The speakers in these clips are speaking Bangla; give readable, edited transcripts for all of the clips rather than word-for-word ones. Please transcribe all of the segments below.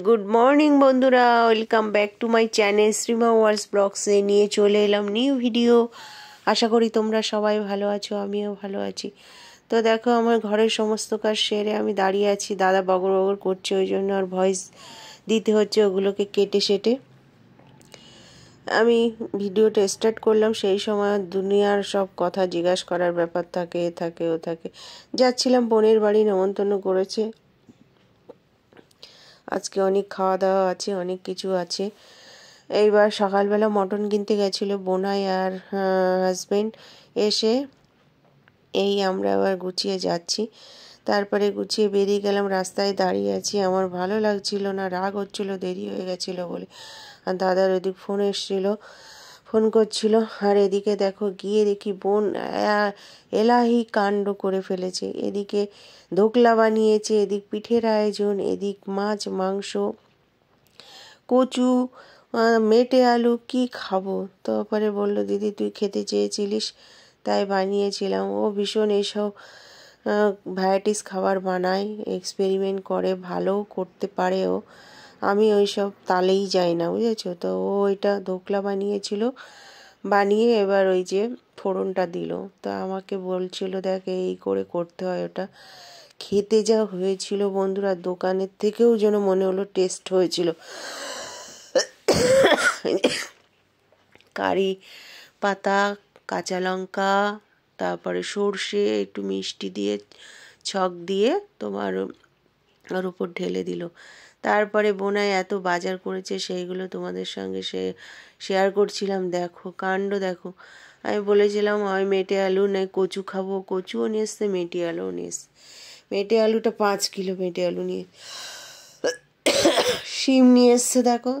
গুড মর্নিং বন্ধুরা, welcome back to my channel Shrima worlds ব্লগসে নিয়ে চলে এলাম নিউ ভিডিও। আশা করি তোমরা সবাই ভালো আছো, আমিও ভালো আছি। তো দেখো, আমার ঘরের সমস্ত কাজ সেরে আমি দাঁড়িয়ে আছি। দাদা বগর বগর করছে, ওই জন্য আর ভয়েস দিতে হচ্ছে, ওগুলোকে কেটে সেটে আমি ভিডিওটা স্টার্ট করলাম। সেই সময় দুনিয়ার সব কথা জিজ্ঞাসা করার ব্যাপার থাকে, এ থাকে ও থাকে। যাচ্ছিলাম বোনের বাড়ি, নেমন্তন্ন করেছে। আজকে অনেক খাওয়া দাওয়া আছে, অনেক কিছু আছে। এইবার সকালবেলা মটন কিনতে গেছিলো বোনাই আর হাজবেন্ড। এসে এই আমরা আবার গুছিয়ে যাচ্ছি। তারপরে গুছিয়ে বেরিয়ে গেলাম, রাস্তায় দাঁড়িয়ে আছি। আমার ভালো লাগছিল না, রাগ হচ্ছিল, দেরি হয়ে গেছিলো বলে। আর দাদার ওদিক ফোন এসেছিলো, ফোন করছিল। আর এদিকে দেখো, গিয়ে দেখি বোন এলাহি কাণ্ড করে ফেলেছে। এদিকে ধোকলা বানিয়েছে, এদিক পিঠের আয়োজন, এদিক মাছ মাংস, কচু, মেটে আলু। কি খাবো? তারপরে বলল, দিদি তুই খেতে চেয়েছিলিস তাই বানিয়েছিলাম। ও ভীষণ এইসব ভ্যারাইটিস খাবার বানায়, এক্সপেরিমেন্ট করে, ভালোও করতে পারে ও। আমি ওইসব তালেই যাই না, বুঝেছো তো। ও ওইটা ধোকলা বানিয়েছিল, বানিয়ে এবার ওই যে ফোড়নটা দিল। তো আমাকে বলছিল, দেখ এই করে করতে হয় ওটা। খেতে যা হয়েছিল বন্ধুরা, দোকানের থেকেও যেন মনে হলো টেস্ট হয়েছিল। কারি পাতা, কাঁচা লঙ্কা, তারপরে সর্ষে, একটু মিষ্টি দিয়ে ছক দিয়ে তোমার ওর উপর ঢেলে দিল। তারপরে বোনাই এত বাজার করেছে, সেইগুলো তোমাদের সঙ্গে শেয়ার করছিলাম। দেখো কাণ্ড দেখো। আমি বলেছিলাম হয় মেটে আলু নয় কচু খাবো, কচুও নিয়ে এসছে, মেটে আলুও নিয়ে এসছে। মেটে আলুটা 5 কিলো মেটে আলু নিয়ে। শিম নিয়ে এসছে, দেখো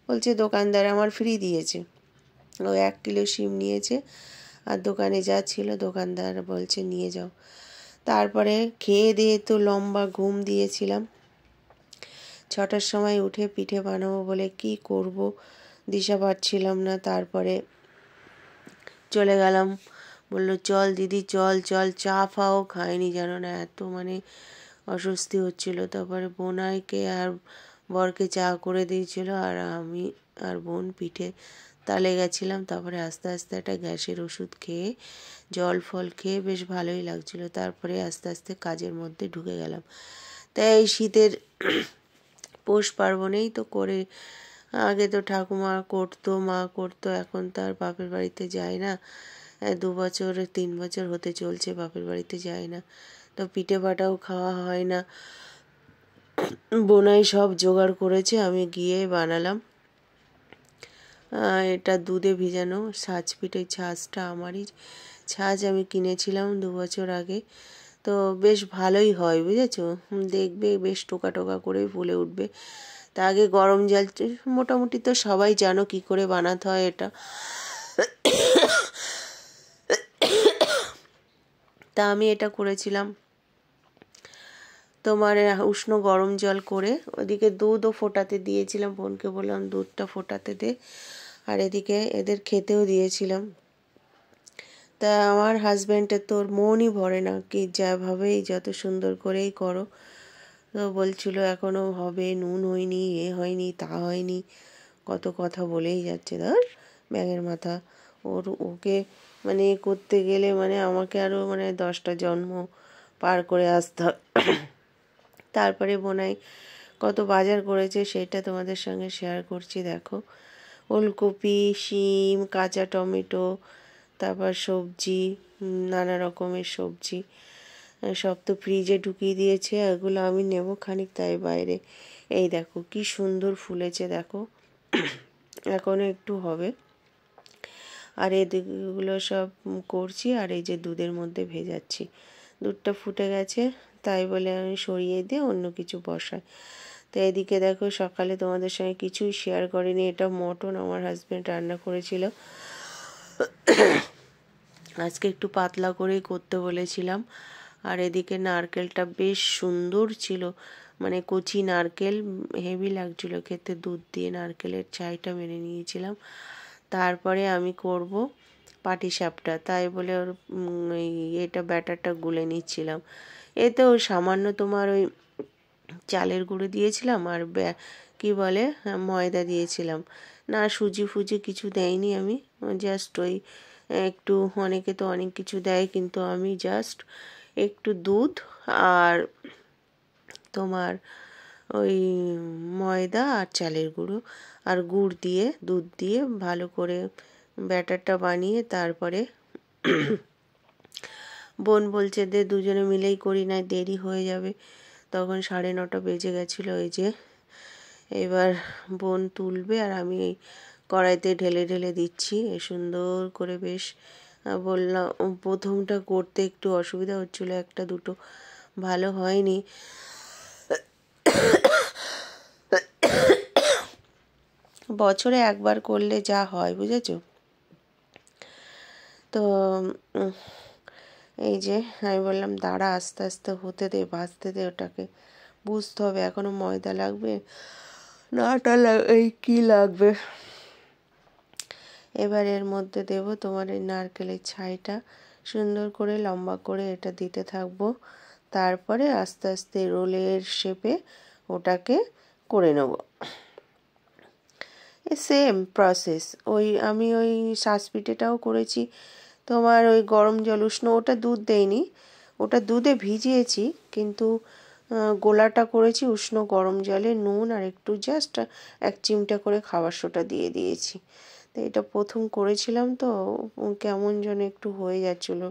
বলছে দোকানদার আমার ফ্রি দিয়েছে। ও 1 কিলো শিম নিয়েছে, আর দোকানে যা ছিল দোকানদার বলছে নিয়ে যাও। তারপরে খেয়ে দিয়ে তো লম্বা ঘুম দিয়েছিলাম। 6টার সময় উঠে পিঠে বানাবো বলে কি করব দিশা পাচ্ছিলাম না। তারপরে চলে গেলাম, বললো চল দিদি চল চল। চা ফাও খাইনি, জানো না, এত মানে অস্বস্তি হচ্ছিল। তারপরে বোনাইকে আর বরকে চা করে দিয়েছিল, আর আমি আর বোন পিঠে তালে গেছিলাম। তারপরে আস্তে আস্তে একটা গ্যাসের ওষুধ খেয়ে, জল ফল খেয়ে বেশ ভালোই লাগছিল। তারপরে আস্তে আস্তে কাজের মধ্যে ঢুকে গেলাম। তাই এই শীতের পৌষ পার্বণেই তো করে। আগে তো ঠাকুমা করতো, মা করতো, এখন তো আর বাপের বাড়িতে যায় না। 2 বছর 3 বছর হতে চলছে বাপের বাড়িতে যায় না। তো পিঠে পাটাও খাওয়া হয় না। বোনাই সব জোগাড় করেছে, আমি গিয়ে বানালাম। এটা দুধে ভিজানো ছাঁচ পিঠে। ছাঁচটা আমারই ছাঁচ, আমি কিনেছিলাম 2 বছর আগে। তো বেশ ভালোই হয়, বুঝেছো। দেখবে বেশ টোকা টোকা করে ফুলে উঠবে। তা আগে গরম জল, মোটামুটি তো সবাই জানো কি করে বানাতে হয় এটা। তা আমি এটা করেছিলাম তোমার উষ্ণ গরম জল করে, ওদিকে দুধও ফোটাতে দিয়েছিলাম। বোনকে বললাম দুধটা ফোটাতে দে, আর এদিকে এদের খেতেও দিয়েছিলাম। তা আমার হাজব্যান্ডের তোর মনই ভরে না, কি যাভাবেই যত সুন্দর করেই করো। তো বলছিল এখনও হবে, নুন হয়নি, এ হয়নি, তা হয়নি, কত কথা বলেই যাচ্ছে। ধর ব্যাঙের মাথা। ওকে মানে করতে গেলে মানে আমাকে আরও মানে 10টা জন্ম পার করে আসতে হবে। তারপরে বোনাই কত বাজার করেছে সেটা তোমাদের সঙ্গে শেয়ার করছি। দেখো, ওলকপি, শিম, কাঁচা টমেটো, তারপর সবজি, নানা রকমের সবজি সব তো ফ্রিজে ঢুকিয়ে দিয়েছে। এগুলো আমি নেব খানিক, তাই বাইরে। এই দেখো কি সুন্দর ফুলেছে, দেখো এখনও একটু হবে। আর এদিকগুলো সব করছি, আর এই যে দুধের মধ্যে ভেজাচ্ছি। দুধটা ফুটে গেছে, তাই বলে আমি সরিয়ে দিয়ে অন্য কিছু বসাই। তো এদিকে দেখো, সকালে তোমাদের সঙ্গে কিছুই শেয়ার করিনি। এটা মটন আমার হাজব্যান্ড রান্না করেছিল। আজকে একটু পাতলা করেই করতে বলেছিলাম। আর এদিকে নারকেলটা বেশ সুন্দর ছিল, মানে কচি নারকেল, হেভি লাগছিল খেতে। দুধ দিয়ে নারকেলের ছাইটা মেনে নিয়েছিলাম। তারপরে আমি করব পাটিসাপটা, তাই বলে ওর এটা ব্যাটারটা গুলে নিচ্ছিলাম। এতেও সামান্য তোমার ওই চালের গুঁড়ো দিয়েছিলাম আর কি বলে ময়দা দিয়েছিলাম। না সুজি ফুজি কিছু দেয়নি আমি, জাস্ট ওই একটু, অনেকে তো অনেক কিছু দেয়, কিন্তু আমি জাস্ট একটু দুধ আর তোমার ওই ময়দা আর চালের গুঁড়ো আর গুড় দিয়ে দুধ দিয়ে ভালো করে ব্যাটারটা বানিয়ে তারপরে বোন বলছে যে দুজনে মিলেই করি, না দেরি হয়ে যাবে। তখন 9:30 বেজে গেছিলো। ওই যে এবার বোন তুলবে আর আমি এই কড়াইতে ঢেলে ঢেলে দিচ্ছি সুন্দর করে। বেশ বললাম প্রথমটা করতে একটু অসুবিধা হচ্ছিলো, একটা দুটো ভালো হয়নি। বছরে একবার করলে যা হয়, বুঝেছো তো। এই যে আমি বললাম দাঁড়া, আস্তে আস্তে হতে দে, ভাজতে দে, ওটাকে বুঝতে হবে। এখনও ময়দা লাগবে, নাটা এই কী লাগবে। এবার এর মধ্যে দেব তোমার এই নারকেলের ছাইটা, সুন্দর করে লম্বা করে এটা দিতে থাকবো। তারপরে আস্তে আস্তে রোলের শেপে ওটাকে করে নেব। Same process. ওই আমি ওই শাঁসপিঠেটাও করেছি তোমার ওই গরম জল উষ্ণ, ওটা দুধ দেইনি, ওটা দুধে ভিজিয়েছি, কিন্তু গোলাটা করেছি উষ্ণ গরম জলে, নুন আর একটু জাস্ট 1 চিমটা করে খাবার সোডা দিয়ে দিয়েছি। তো এটা প্রথম করেছিলাম তো কেমন যেন একটু হয়ে যাচ্ছিলো,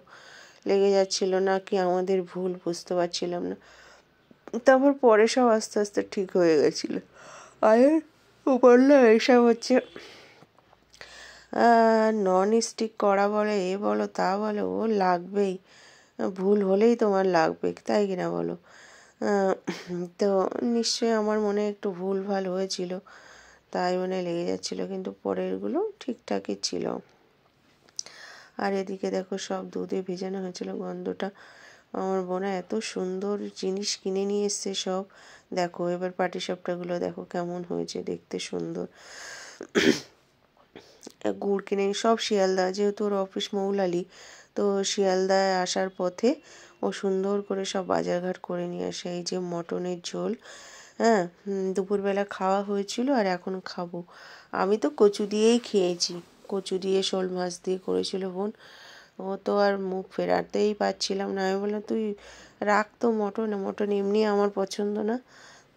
লেগে যাচ্ছিলো, না কি আমাদের ভুল বুঝতে পারছিলাম না। তারপর পরে সব আস্তে আস্তে ঠিক হয়ে গেছিলো। আর বললো এইসব হচ্ছে নন স্টিক কড়া বলে, এ বলো তা বলো, ও লাগবেই, ভুল হলেই তোমার লাগবে, তাই কিনা বলো। তো নিশ্চয়ই আমার মনে একটু ভুল ভাল হয়েছিল, তাই মনে লেগে যাচ্ছিলো, কিন্তু পরেরগুলো ঠিকঠাকই ছিল। আর এদিকে দেখো সব দুধে ভেজানো হয়েছিল। গন্ধটা, আমার বোনা এত সুন্দর জিনিস কিনে নিয়ে এসছে সব। দেখো এবার পাটিসাপটাগুলো দেখো কেমন হয়েছে, দেখতে সুন্দর। গুড় কিনে সব শিয়ালদা, যেহেতু ওর অফিস মৌলালি, তো শিয়ালদায় আসার পথে ও সুন্দর করে সব বাজারঘাট করে নিয়ে আসে। এই যে মটনের ঝোল, হ্যাঁ, দুপুরবেলা খাওয়া হয়েছিল আর এখন খাবো। আমি তো কচু দিয়েই খেয়েছি, কচু দিয়ে শোল মাছ দিয়ে করেছিল বোন। ও তো আর মুখ ফেরাতেই পারছিলাম না। আমি বললাম তুই রাখ তো মটন, মটন এমনি আমার পছন্দ না।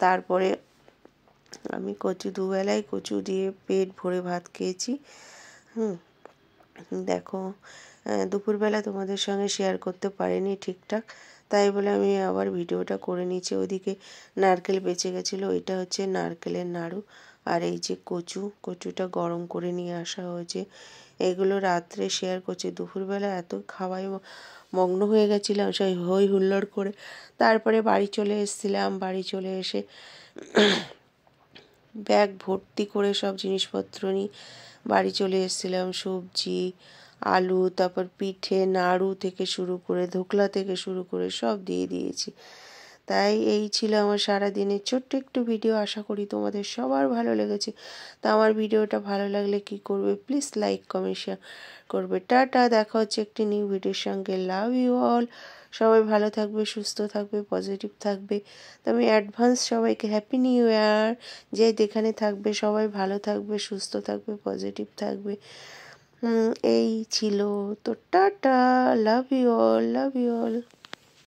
তারপরে আমি কচু দুবেলায় কচু দিয়ে পেট ভরে ভাত খেয়েছি। দেখো দুপুরবেলা তোমাদের সঙ্গে শেয়ার করতে পারিনি ঠিকঠাক, তাই বলে আমি আবার ভিডিওটা করে নিচ্ছি। ওদিকে নারকেল বেঁচে গেছিলো, এটা হচ্ছে নারকেলের নাড়ু। আর এই যে কচুটা গরম করে নিয়ে আসা হয়েছে, এগুলো রাত্রে শেয়ার করছি। দুপুরবেলা এত খাওয়ায় মগ্ন হয়ে গেছিলাম সেই হই হুল্লোড় করে। তারপরে বাড়ি চলে এসেছিলাম, বাড়ি চলে এসে ব্যাগ ভর্তি করে সব জিনিসপত্র নিয়ে বাড়ি চলে এসেছিলাম। সবজি, আলু, তারপর পিঠে, নাড়ু থেকে শুরু করে ধোকলা থেকে শুরু করে সব দিয়ে দিয়েছি। তাই এই ছিল আমার সারাদিনের ছোট্ট একটু ভিডিও। আশা করি তোমাদের সবার ভালো লেগেছে। তা আমার ভিডিওটা ভালো লাগলে কি করবে, প্লিজ লাইক কমেন্ট শেয়ার করবে। টাটা, দেখা হচ্ছে একটি নিউ ভিডিওর সঙ্গে। Love you all. সবাই ভালো থাকবে, সুস্থ থাকবে, পজিটিভ থাকবে। তো আমি অ্যাডভান্স সবাইকে হ্যাপি নিউ ইয়ার। যে যেখানে থাকবে সবাই ভালো থাকবে, সুস্থ থাকবে, পজিটিভ থাকবে। এই ছিল তো। Tata, love you all, love you all.